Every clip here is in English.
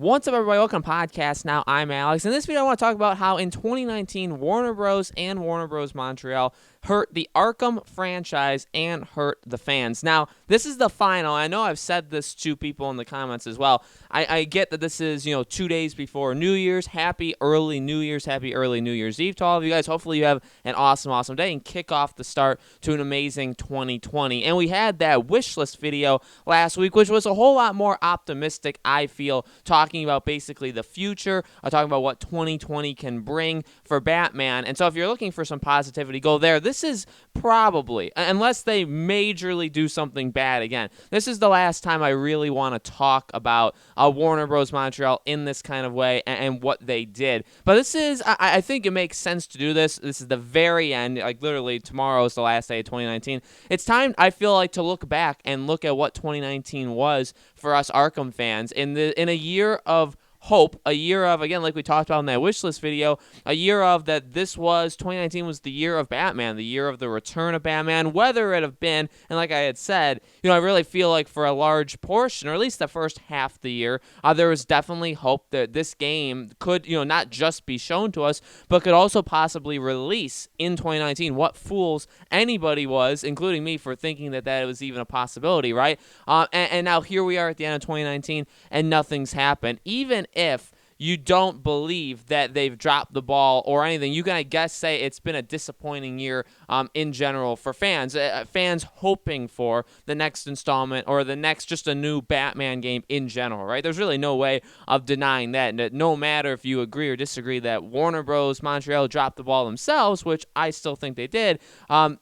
What's up, everybody? Welcome to Podcast Now. I'm Alex. In this video, I want to talk about how in 2019, Warner Bros. And Warner Bros. Montreal hurt the Arkham franchise and hurt the fans. Now, this is the final. I know I've said this to people in the comments as well. I get that this is, 2 days before New Year's. Happy early New Year's. Happy early New Year's Eve to all of you guys. Hopefully you have an awesome day and kick off the start to an amazing 2020. And we had that wish list video last week, which was a whole lot more optimistic, I feel, talking about basically the future, talking about what 2020 can bring for Batman. And so if you're looking for some positivity, go there. This is probably, unless they majorly do something bad again, this is the last time I really want to talk about Warner Bros. Montreal in this kind of way and what they did. But this is, I think it makes sense to do this. This is the very end. Like, literally, tomorrow is the last day of 2019. It's time, I feel like, to look back and look at what 2019 was for us Arkham fans in a year of hope, a year of, again, like we talked about in that wish list video, a year of that 2019 was the year of Batman, the year of the return of Batman, whether it have been, and like I had said, I really feel like for a large portion, or at least the first half of the year, there was definitely hope that this game could, not just be shown to us, but could also possibly release in 2019. What fools anybody was, including me, for thinking that was even a possibility, right? And now here we are at the end of 2019, and nothing's happened. Even if you don't believe that they've dropped the ball or anything, you can, I guess, say it's been a disappointing year in general for fans. Fans hoping for the next installment or the next, just a new Batman game in general, right? There's really no way of denying that. And no matter if you agree or disagree that Warner Bros. Montreal dropped the ball themselves, which I still think they did,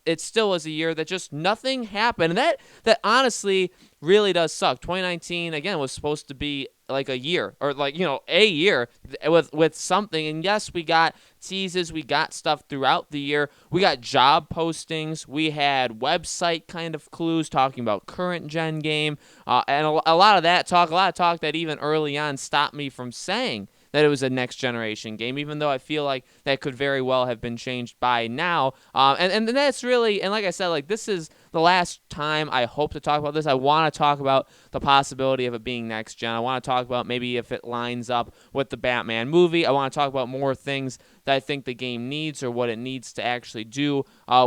it still was a year that just nothing happened. And that honestly really does suck. 2019, again, was supposed to be like a year, or like, a year with something. And yes, we got teases, we got stuff throughout the year. We got job postings, we had website kind of clues talking about current gen game, and a lot of talk that even early on stopped me from saying that it was a next generation game, even though I feel like that could very well have been changed by now. And that's really, and like I said, like, this is the last time I hope to talk about this. I want to talk about the possibility of it being next gen. I want to talk about maybe if it lines up with the Batman movie. I want to talk about more things that I think the game needs or what it needs to actually do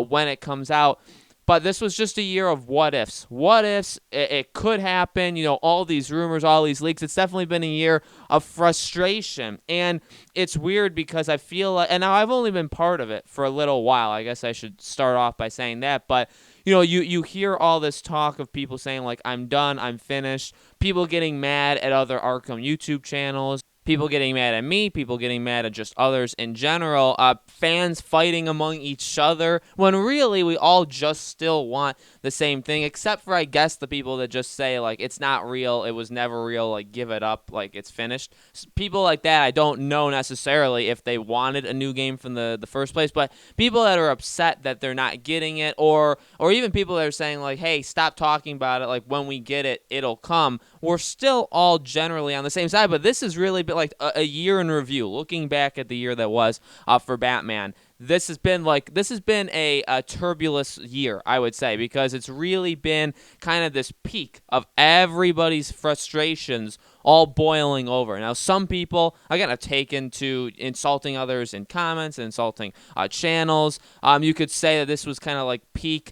when it comes out. But this was just a year of what ifs. What ifs, it could happen, all these rumors, all these leaks. It's definitely been a year of frustration. And it's weird because I feel like, and now I've only been part of it for a little while. I guess I should start off by saying that. But, you hear all this talk of people saying, like, I'm done, I'm finished. People getting mad at other Arkham YouTube channels. People getting mad at me, people getting mad at just others in general, fans fighting among each other, when really we all just still want the same thing, except for, I guess, the people that just say, like, it's not real, it was never real, like, give it up, like, it's finished. People like that, I don't know necessarily if they wanted a new game from the first place, but people that are upset that they're not getting it, or even people that are saying, like, hey, stop talking about it, like, when we get it, it'll come, we're still all generally on the same side. But this has really been like a year in review, looking back at the year that was for Batman. This has been a turbulent year, I would say, because it's really been kind of this peak of everybody's frustrations all boiling over. Now, some people, again, have taken to insulting others in comments, insulting channels. You could say that this was kind of like peak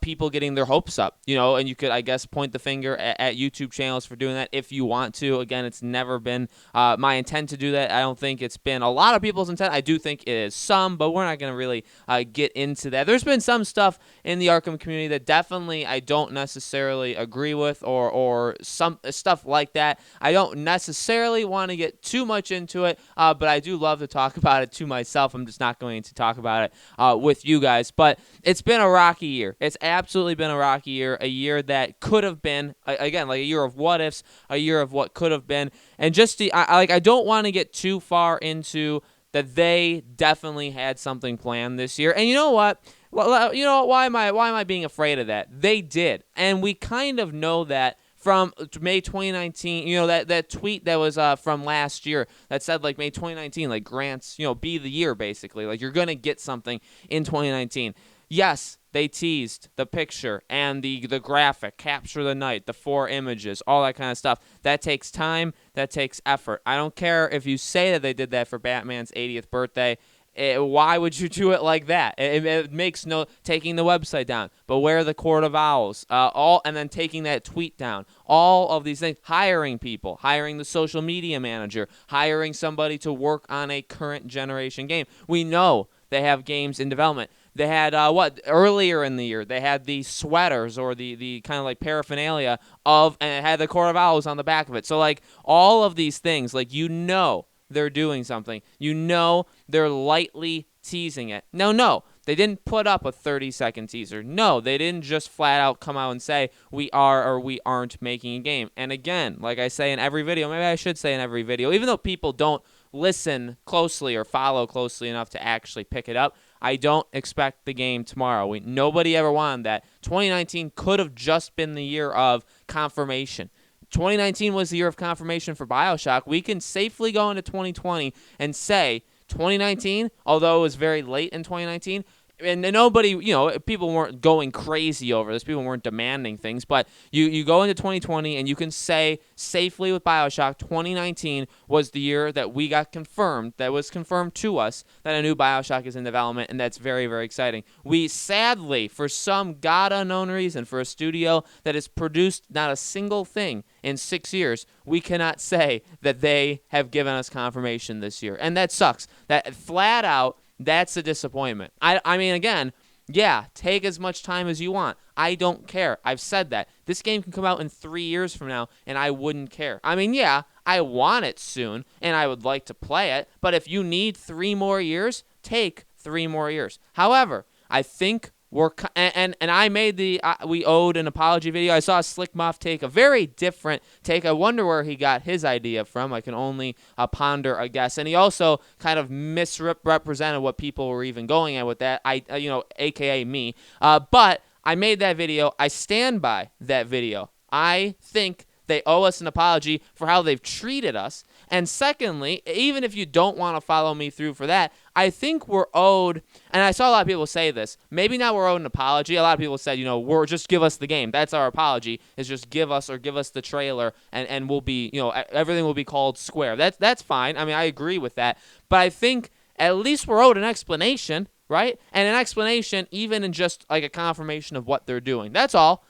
people getting their hopes up, and you could, I guess, point the finger at YouTube channels for doing that if you want to. Again, it's never been my intent to do that. I don't think it's been a lot of people's intent. I do think it is some, but we're not going to really get into that. There's been some stuff in the Arkham community that definitely I don't necessarily agree with, or some stuff like that. I don't necessarily want to get too much into it, but I do love to talk about it to myself. I'm just not going to talk about it with you guys. But it's been a rocky year. It's absolutely been a rocky year, a year that could have been, again, like a year of what ifs, a year of what could have been. And just I don't want to get too far into that they definitely had something planned this year. And you know what? Well, why am I being afraid of that? They did. And we kind of know that from May 2019, that tweet that was from last year that said, like, May 2019, like, grants, be the year, basically. Like, you're going to get something in 2019. Yes, they teased the picture and the graphic, capture the night, the 4 images, all that kind of stuff. That takes time. That takes effort. I don't care if you say that they did that for Batman's 80th birthday. Why would you do it like that? It makes no taking the website down, but where the Court of Owls, and then taking that tweet down. All of these things, hiring people, hiring the social media manager, hiring somebody to work on a current generation game. We know they have games in development. They had earlier in the year they had the sweaters or the kind of like paraphernalia and it had the Court of Owls on the back of it. So like all of these things, like they're doing something. They're lightly teasing it. No, they didn't put up a 30-second teaser. No, they didn't just flat out come out and say we are or we aren't making a game. And again, like I say in every video, maybe I should say in every video, even though people don't listen closely or follow closely enough to actually pick it up, I don't expect the game tomorrow. Nobody ever wanted that. 2019 could have just been the year of confirmation. 2019 was the year of confirmation for BioShock. We can safely go into 2020 and say 2019, although it was very late in 2019, and nobody, people weren't going crazy over this. People weren't demanding things. But you go into 2020 and you can say safely with BioShock, 2019 was the year that we got confirmed, that was confirmed to us, that a new BioShock is in development, and that's very, very exciting. We sadly, for some God-unknown reason, for a studio that has produced not a single thing in 6 years, we cannot say that they have given us confirmation this year. And that sucks. That flat out, that's a disappointment. I mean, again, yeah, take as much time as you want. I don't care. I've said that. This game can come out in 3 years from now, and I wouldn't care. I mean, yeah, I want it soon, and I would like to play it, but if you need 3 more years, take 3 more years. However, I think and I made we owed an apology video. I saw Slick Muff take a very different take. I wonder where he got his idea from. I can only ponder a guess. And he also kind of misrepresented what people were even going at with that. AKA me. But I made that video. I stand by that video. I think they owe us an apology for how they've treated us. And secondly, even if you don't want to follow me through for that, I think we're owed, and I saw a lot of people say this, maybe not we're owed an apology. A lot of people said, we're just give us the game. That's our apology, is just give us the trailer, and we'll be, everything will be called square. That's fine. I mean, I agree with that. But I think at least we're owed an explanation, right? And an explanation even in just like a confirmation of what they're doing. That's all.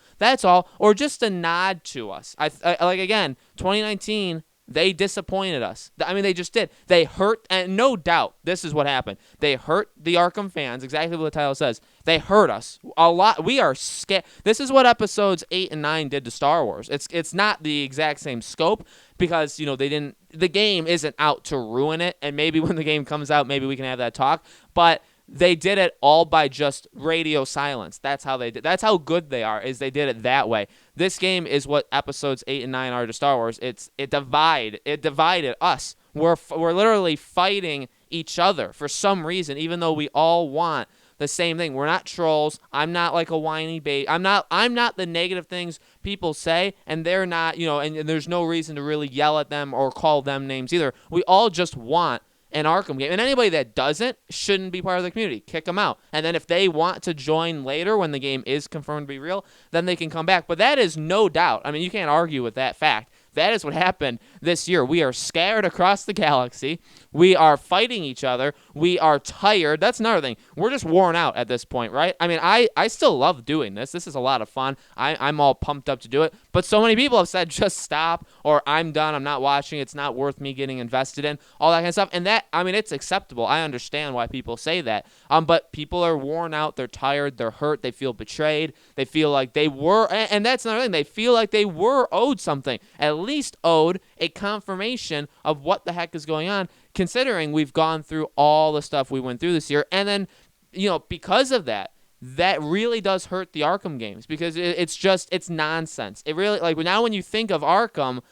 Or just a nod to us. Like, again, 2019, they disappointed us. I mean, they just did. They hurt, and no doubt, this is what happened. They hurt the Arkham fans, exactly what the title says. They hurt us a lot. We are scared. This is what episodes 8 and 9 did to Star Wars. It's not the exact same scope because, the game isn't out to ruin it, and maybe when the game comes out, maybe we can have that talk, but they did it all by just radio silence. That's how they did. That's how good they are, is they did it that way. This game is what episodes 8 and 9 are to Star Wars. It divided us. We're literally fighting each other for some reason, even though we all want the same thing. We're not trolls. I'm not like a whiny baby. I'm not the negative things people say, and they're not, and there's no reason to really yell at them or call them names either. We all just want an Arkham game. And anybody that doesn't shouldn't be part of the community. Kick them out. And then if they want to join later when the game is confirmed to be real, then they can come back. But that is no doubt. I mean, you can't argue with that fact. That is what happened this year. We are scattered across the galaxy. We are fighting each other. We are tired. That's another thing. We're just worn out at this point, right? I mean, I still love doing this. This is a lot of fun. I'm all pumped up to do it. But so many people have said, just stop, or I'm done. I'm not watching. It's not worth me getting invested in, all that kind of stuff. And that, I mean, it's acceptable. I understand why people say that. But people are worn out. They're tired. They're hurt. They feel betrayed. They feel like they were, and that's another thing. They feel like they were owed something. At least owed a confirmation of what the heck is going on, considering we've gone through all the stuff we went through this year. And then, because of that really does hurt the Arkham games, because it's nonsense. It really, like, now when you think of Arkham,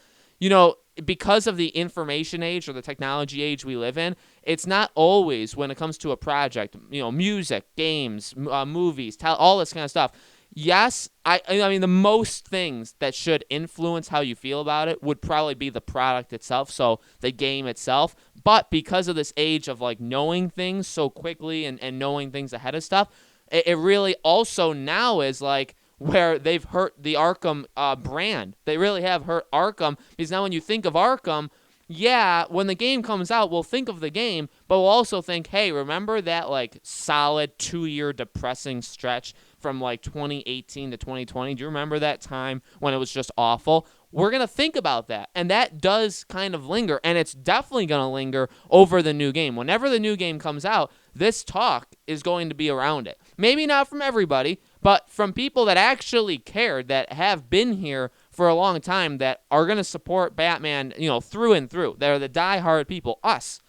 because of the information age or the technology age we live in, it's not always, when it comes to a project, music, games, movies, all this kind of stuff. Yes, I mean, the most things that should influence how you feel about it would probably be the product itself, so the game itself. But because of this age of, like, knowing things so quickly and knowing things ahead of stuff, it really also now is like where they've hurt the Arkham brand. They really have hurt Arkham, because now when you think of Arkham, yeah, when the game comes out, we'll think of the game, but we'll also think, hey, remember that like solid 2-year depressing stretch from like 2018 to 2020? Do you remember that time when it was just awful? We're going to think about that, and that does kind of linger, and it's definitely going to linger over the new game. Whenever the new game comes out, this talk is going to be around it. Maybe not from everybody, but from people that actually cared, that have been here for a long time, that are going to support Batman, through and through. They're the diehard people, us.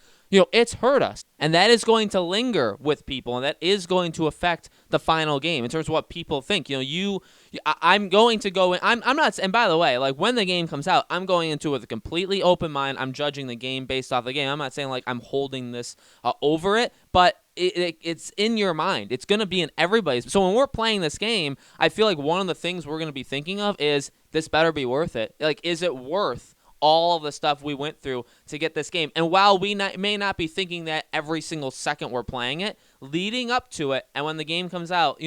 It's hurt us. And that is going to linger with people, and that is going to affect the final game in terms of what people think. I'm going to go in. I'm not, and by the way, like when the game comes out, I'm going into it with a completely open mind. I'm judging the game based off the game. I'm not saying like I'm holding this over it, but it's in your mind. It's going to be in everybody's. So when we're playing this game, I feel like one of the things we're going to be thinking of is, this better be worth it. Like, is it worth all of the stuff we went through to get this game? And while we may not be thinking that every single second we're playing it, leading up to it, and when the game comes out,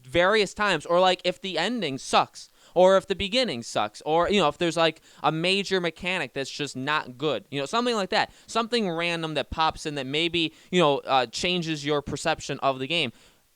various times, or like if the ending sucks, or if the beginning sucks, or if there's like a major mechanic that's just not good, something like that, something random that pops in that maybe changes your perception of the game.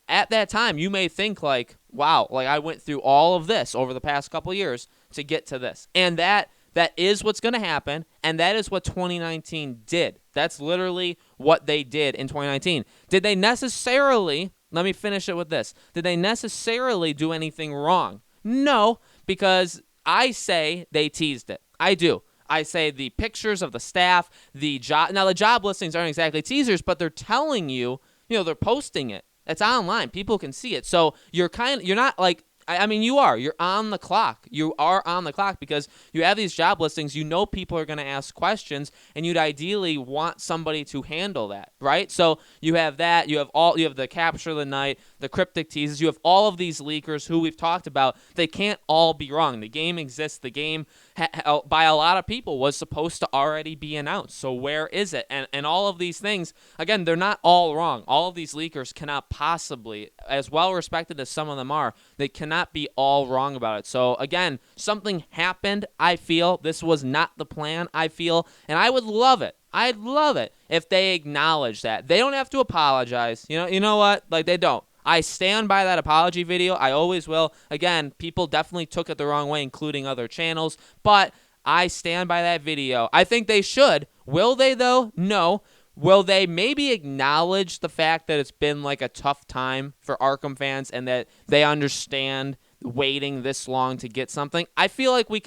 At that time, you may think like, wow, like I went through all of this over the past couple years to get to this. And that is what's going to happen, and that is what 2019 did. That's literally what they did in 2019. Did they necessarily, let me finish it with this, did they necessarily do anything wrong? No, because I say they teased it. I do. I say the pictures of the staff, the job listings aren't exactly teasers, but they're telling you, they're posting it. It's online. People can see it. So you're not like, you're on the clock. You are on the clock because you have these job listings. People are going to ask questions, and you'd ideally want somebody to handle that, right? So you have that. You have the capture of the night, the cryptic teases. You have all of these leakers who we've talked about. They can't all be wrong. The game exists. The game, by a lot of people, was supposed to already be announced. So where is it? And all of these things, again, they're not all wrong. All of these leakers cannot possibly, as well respected as some of them are, they cannot be all wrong about it. So again, something happened. I feel this was not the plan. I feel, and I would love it. I'd love it if they acknowledge that. They don't have to apologize. You know what? Like, they don't. I stand by that apology video. I always will. Again, people definitely took it the wrong way, including other channels, but I stand by that video. I think they should. Will they, though? No. Will they maybe acknowledge the fact that it's been like a tough time for Arkham fans and that they understand waiting this long to get something? I feel like we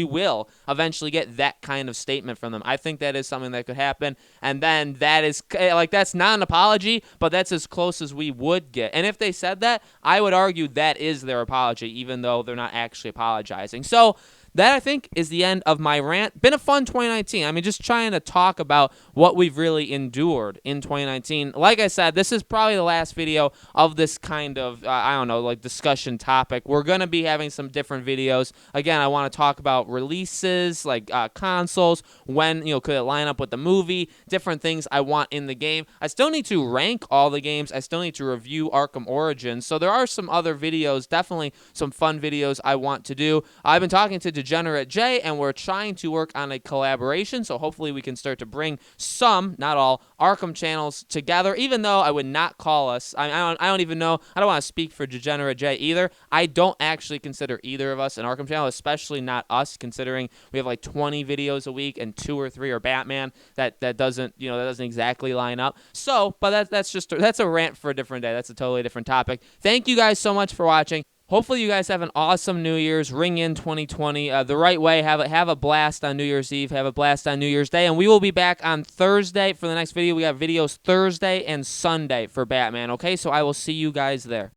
will eventually get that kind of statement from them. I think that is something that could happen, and then that's not an apology, but that's as close as we would get. And if they said that, I would argue that is their apology, even though they're not actually apologizing. So that, I think, is the end of my rant. Been a fun 2019. Just trying to talk about what we've really endured in 2019. Like I said, this is probably the last video of this kind of, discussion topic. We're going to be having some different videos. Again, I want to talk about releases, like consoles, when, could it line up with the movie, different things I want in the game. I still need to rank all the games. I still need to review Arkham Origins. So there are some other videos, definitely some fun videos I want to do. I've been talking to Degenerate J, and we're trying to work on a collaboration, so hopefully we can start to bring some, not all, Arkham channels together, even though I would not call us, I don't even know, I don't want to speak for Degenerate J either. I don't actually consider either of us an Arkham channel, especially not us, considering we have like 20 videos a week and 2 or 3 are Batman. That doesn't exactly line up. So, but that's a rant for a different day. That's a totally different topic. Thank you guys so much for watching. Hopefully you guys have an awesome New Year's. Ring in 2020 the right way. Have a blast on New Year's Eve. Have a blast on New Year's Day. And we will be back on Thursday for the next video. We have videos Thursday and Sunday for Batman. Okay, so I will see you guys there.